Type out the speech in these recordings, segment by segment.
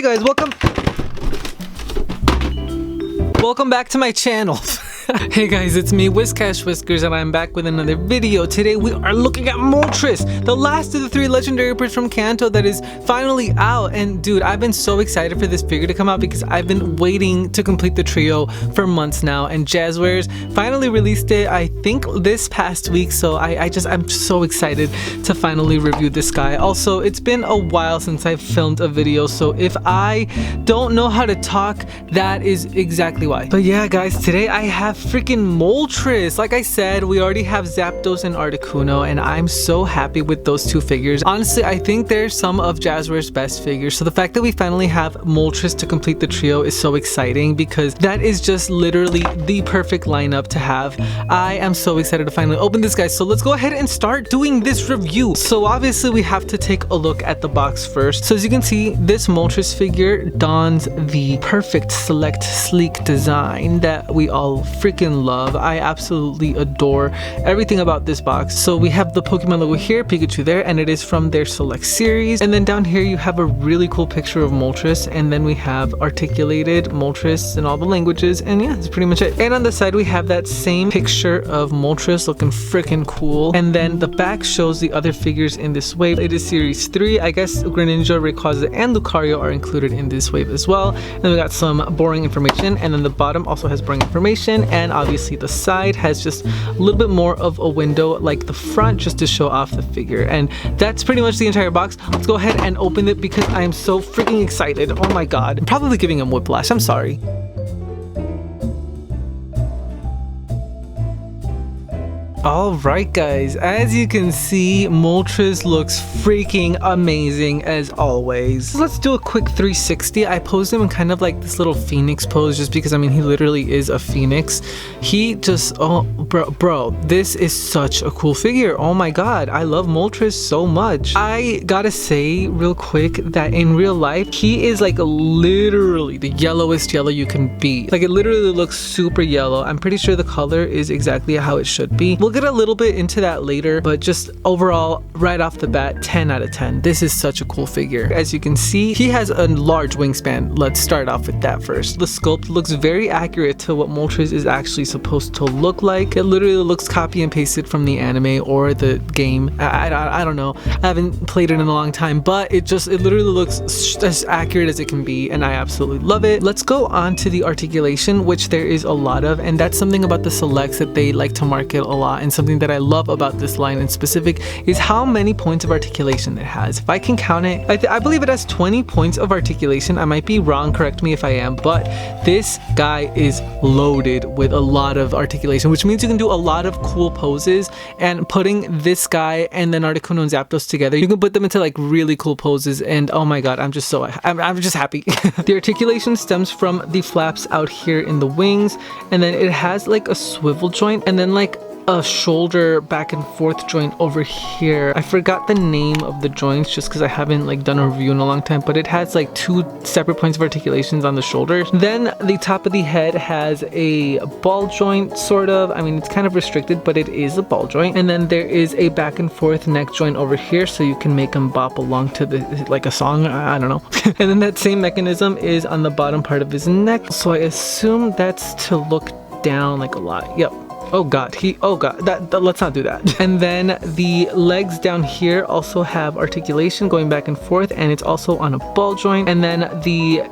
Hey guys, welcome back to my channel. Hey guys, it's me, Whiscash Whiskers, and I'm back with another video. Today we are looking at MOLTRES, the last of the 3 legendary birds from Kanto that is finally out. And dude, I've been so excited for this figure to come out because I've been waiting to complete the trio for months now, and Jazwares finally released it, I think this past week. So I'm so excited to finally review this guy. Also, it's been a while since I've filmed a video, so if I don't know how to talk, that is exactly why. But yeah guys, today I have freaking MOLTRES. Like I said, we already have Zapdos and Articuno, and I'm so happy with those 2 figures. Honestly, I think they're some of Jazwares' best figures, so the fact that we finally have MOLTRES to complete the trio is so exciting because that is just literally the perfect lineup to have. I am so excited to finally open this guy, so let's go ahead and start doing this review. So obviously we have to take a look at the box first. So as you can see, this MOLTRES figure dons the perfect select sleek design that we all freaking love. I absolutely adore everything about this box. So we have the Pokemon logo here, Pikachu there, and it is from their select series. And then down here you have a really cool picture of MOLTRES, and then we have articulated MOLTRES in all the languages, and yeah, that's pretty much it. And on the side we have that same picture of MOLTRES looking freaking cool. And then the back shows the other figures in this wave. It is series 3. I guess Greninja, Rayquaza, and Lucario are included in this wave as well. And then we got some boring information, and then the bottom also has boring information, and obviously the side has just a little bit more of a window like the front, just to show off the figure. And that's pretty much the entire box. Let's go ahead and open it because I am so freaking excited. Oh my god, I'm probably giving him whiplash, I'm sorry. Alright guys, as you can see, MOLTRES looks freaking amazing as always. Let's do a quick 360. I posed him in kind of like this little phoenix pose just because, I mean, he literally is a phoenix. He just, oh bro, this is such a cool figure. Oh my god, I love MOLTRES so much. I gotta say real quick that in real life, he is like literally the yellowest yellow you can be. Like, it literally looks super yellow. I'm pretty sure the color is exactly how it should be. We'll get a little bit into that later, but just overall, right off the bat, 10 out of 10. This is such a cool figure. As you can see, he has a large wingspan. Let's start off with that first. The sculpt looks very accurate to what MOLTRES is actually supposed to look like. It literally looks copy and pasted from the anime or the game. I don't know. I haven't played it in a long time, but it literally looks as accurate as it can be, and I absolutely love it. Let's go on to the articulation, which there is a lot of, and that's something about the selects that they like to market a lot. And something that I love about this line in specific is how many points of articulation it has. If I can count it, I believe it has 20 points of articulation. I might be wrong, correct me if I am, but this guy is loaded with a lot of articulation, which means you can do a lot of cool poses. And putting this guy and then Articuno and Zapdos together, you can put them into like really cool poses, and oh my god, I'm just happy. The articulation stems from the flaps out here in the wings, and then it has like a swivel joint, and then like a shoulder back and forth joint over here. I forgot the name of the joints just because I haven't like done a review in a long time, but it has like 2 separate points of articulations on the shoulders. Then the top of the head has a ball joint, sort of. I mean, it's kind of restricted, but it is a ball joint. And then there is a back and forth neck joint over here, so you can make them bop along to the like a song. I don't know. And then that same mechanism is on the bottom part of his neck, so I assume that's to look down like a lot. Yep. Oh god, let's not do that. And then the legs down here also have articulation going back and forth, and it's also on a ball joint. And then the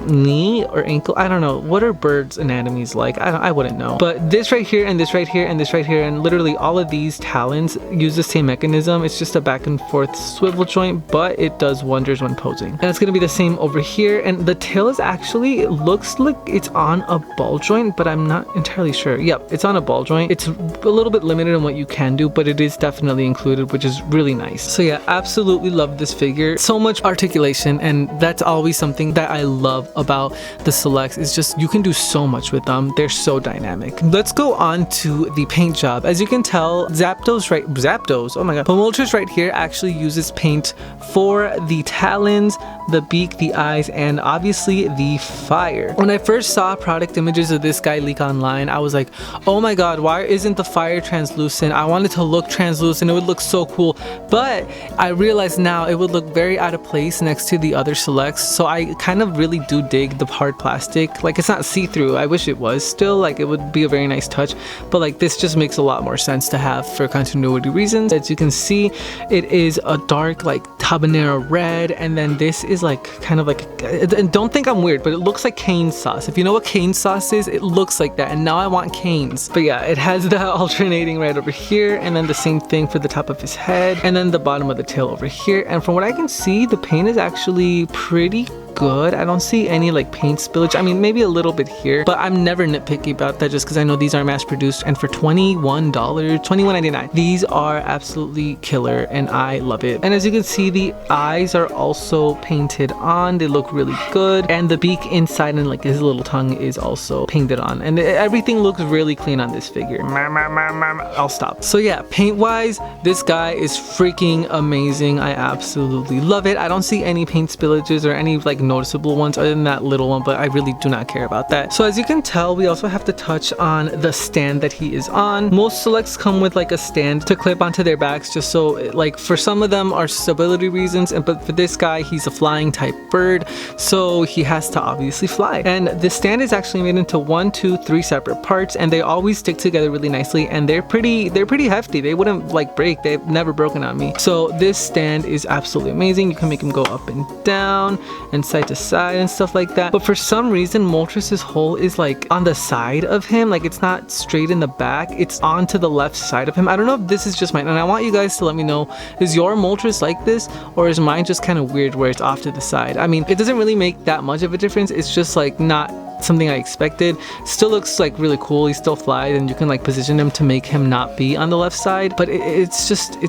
knee or ankle, I don't know, what are birds' anatomies like? I wouldn't know. But this right here and this right here and this right here, and literally all of these talons use the same mechanism. It's just a back and forth swivel joint, but it does wonders when posing. And it's gonna be the same over here. And the tail is actually, it looks like it's on a ball joint, but I'm not entirely sure. Yep, it's on a ball joint. It's a little bit limited in what you can do, but it is definitely included, which is really nice. So yeah, absolutely love this figure. So much articulation, and that's always something that I love about the selects. Is just you can do so much with them. They're so dynamic. Let's go on to the paint job. As you can tell, Zapdos, oh my god, MOLTRES right here actually uses paint for the talons, the beak, the eyes, and obviously the fire. When I first saw product images of this guy leak online, I was like, oh my god, why isn't the fire translucent? I wanted to look translucent, it would look so cool, but I realize now it would look very out of place next to the other selects, so I kind of really do dig the hard plastic. Like, it's not see-through, I wish it was still, like it would be a very nice touch, but like this just makes a lot more sense to have for continuity reasons. As you can see, it is a dark like habanero red, and then this is like kind of like, and don't think I'm weird, but it looks like cane sauce. If you know what cane sauce is, it looks like that, and now I want canes. But yeah, it has that alternating red over here, and then the same thing for the top of his head, and then the bottom of the tail over here. And from what I can see, the paint is actually pretty good. I don't see any like paint spillage. I mean, maybe a little bit here, but I'm never nitpicky about that just because I know these are mass produced, and for $21, $21.99, these are absolutely killer and I love it. And as you can see, the eyes are also painted on. They look really good, and the beak inside and like his little tongue is also painted on, and everything looks really clean on this figure. I'll stop. So yeah, paint wise, this guy is freaking amazing. I absolutely love it. I don't see any paint spillages or any like noticeable ones other than that little one, but I really do not care about that. So as you can tell, we also have to touch on the stand that he is on. Most selects come with like a stand to clip onto their backs, just so like for some of them are stability reasons, but for this guy, he's a flying type bird, so he has to obviously fly. And the stand is actually made into 1, 2, 3 separate parts, and they always stick together really nicely, and they're pretty hefty. They wouldn't like break. They've never broken on me. So this stand is absolutely amazing. You can make him go up and down and side to side and stuff like that, but for some reason Moltres' hole is like on the side of him, like it's not straight in the back, it's onto the left side of him. I don't know if this is just mine, and I want you guys to let me know, is your Moltres like this, or is mine just kind of weird where it's off to the side? I mean, it doesn't really make that much of a difference, it's just like not something I expected. Still looks like really cool. He still flies, and you can like position him to make him not be on the left side, but it's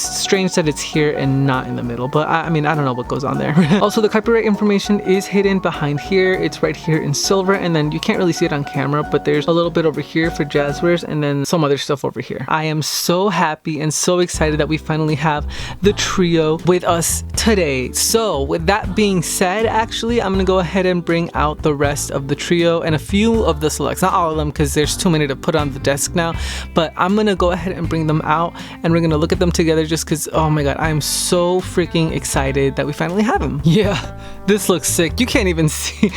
strange that it's here and not in the middle. But I mean, I don't know what goes on there. Also, the copyright information is hidden behind here. It's right here in silver, and then you can't really see it on camera, but there's a little bit over here for Jazwares, and then some other stuff over here. I am so happy and so excited that we finally have the trio with us today. So with that being said, actually I'm gonna go ahead and bring out the rest of the trio and a few of the selects, not all of them because there's too many to put on the desk now, but I'm gonna go ahead and bring them out, and we're gonna look at them together just because, oh my god, I'm so freaking excited that we finally have him. Yeah, this looks sick. You can't even see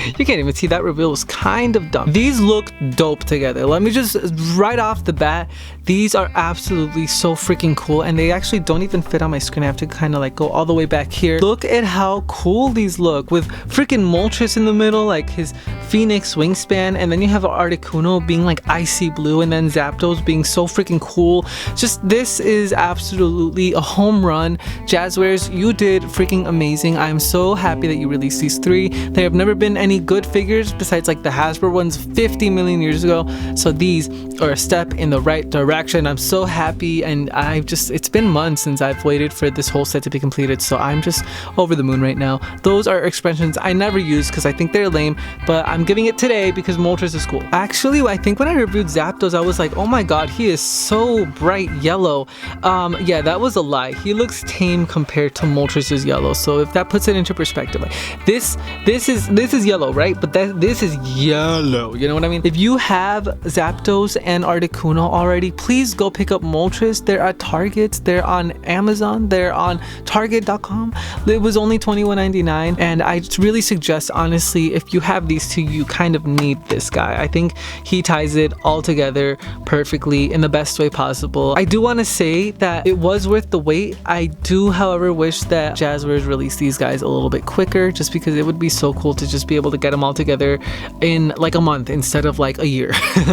that reveal was kind of dumb. These look dope together. Let me just, right off the bat, these are absolutely so freaking cool, and they actually don't even fit on my screen. I have to kind of like go all the way back here. Look at how cool these look with freaking Moltres in the middle, like his Phoenix wingspan, and then you have Articuno being like icy blue, and then Zapdos being so freaking cool. Just, this is absolutely a home run. Jazwares, you did freaking amazing. I'm so happy that you released these three. There have never been any good figures besides like the Hasbro ones 50 million years ago, so these are a step in the right direction. I'm so happy, and it's been months since I've waited for this whole set to be completed, so I'm just over the moon right now. Those are expressions I never use because I think they're lame, but I'm giving it today because Moltres is cool. Actually, I think when I reviewed Zapdos, I was like, oh my god, he is so bright yellow. Yeah, that was a lie. He looks tame compared to Moltres' yellow, so if that puts it into perspective, like this is yellow, right? But this is yellow, you know what I mean? If you have Zapdos and Articuno already, please go pick up Moltres. They're at Target, they're on Amazon, they're on Target.com. It was only $21.99, and I really suggest, honestly, if you have these two, you kind of need this guy. I think he ties it all together perfectly in the best way possible. I do want to say that it was worth the wait. I do, however, wish that Jazwares released these guys a little bit quicker, just because it would be so cool to just be able to get them all together in like a month instead of like a year.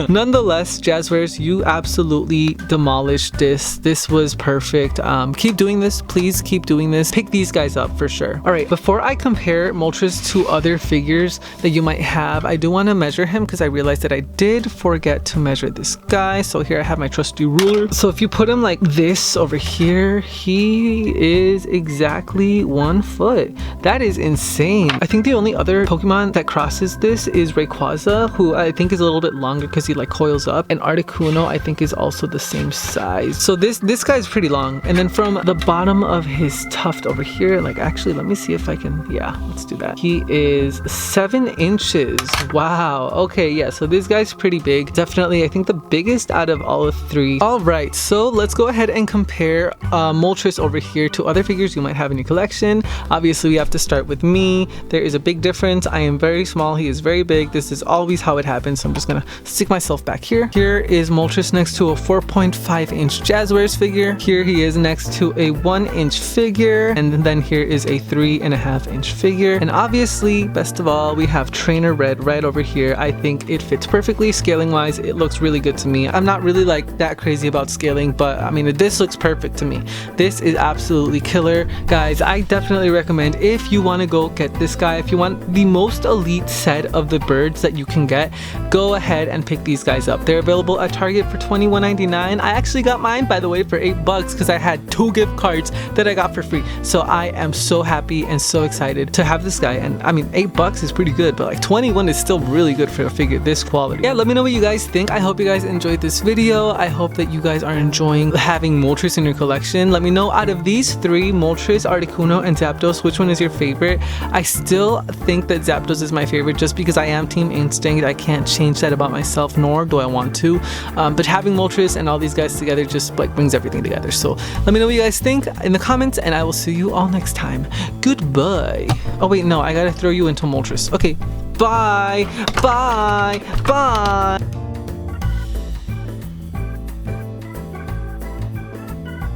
Nonetheless, Jazwares, you absolutely demolished this. This was perfect. Keep doing this, please keep doing this. Pick these guys up for sure. All right, before I compare Moltres to other figures that you might have, I do want to measure him because I realized that I did forget to measure this guy. So here I have my trusty ruler. So if you put him like this over here, he is exactly 1 foot. That is insane. insane. I think the only other Pokemon that crosses this is Rayquaza, who I think is a little bit longer because he like coils up, and Articuno I think is also the same size. So this guy's pretty long. And then from the bottom of his tuft over here, like actually let me see if I can, yeah, let's do that. He is 7 inches. Wow. Okay, yeah, so this guy's pretty big. Definitely I think the biggest out of all of 3. All right, so let's go ahead and compare Moltres over here to other figures you might have in your collection. Obviously we have to start with me. There is a big difference. I am very small, he is very big. This is always how it happens, so I'm just gonna stick myself back here. Here is Moltres next to a 4.5 inch Jazwares figure. Here he is next to a 1 inch figure, and then here is a 3.5 inch figure. And obviously, best of all, we have Trainer Red right over here. I think it fits perfectly scaling wise. It looks really good to me. I'm not really like that crazy about scaling, but I mean this looks perfect to me. This is absolutely killer. Guys, I definitely recommend if you want to go get this guy, if you want the most elite set of the birds that you can get, go ahead and pick these guys up. They're available at Target for $21.99. I actually got mine, by the way, for $8 because I had 2 gift cards that I got for free. So I am so happy and so excited to have this guy. And I mean, $8 is pretty good, but like 21 is still really good for a figure this quality. Yeah, let me know what you guys think. I hope you guys enjoyed this video. I hope that you guys are enjoying having Moltres in your collection. Let me know out of these 3, Moltres, Articuno, and Zapdos, which one is your favorite? I still think that Zapdos is my favorite just because I am Team Instinct. I can't change that about myself, nor do I want to. But having Moltres and all these guys together just like brings everything together. So let me know what you guys think in the comments, and I will see you all next time. Goodbye. Oh wait, no, I gotta throw you into Moltres. Okay, bye, bye, bye.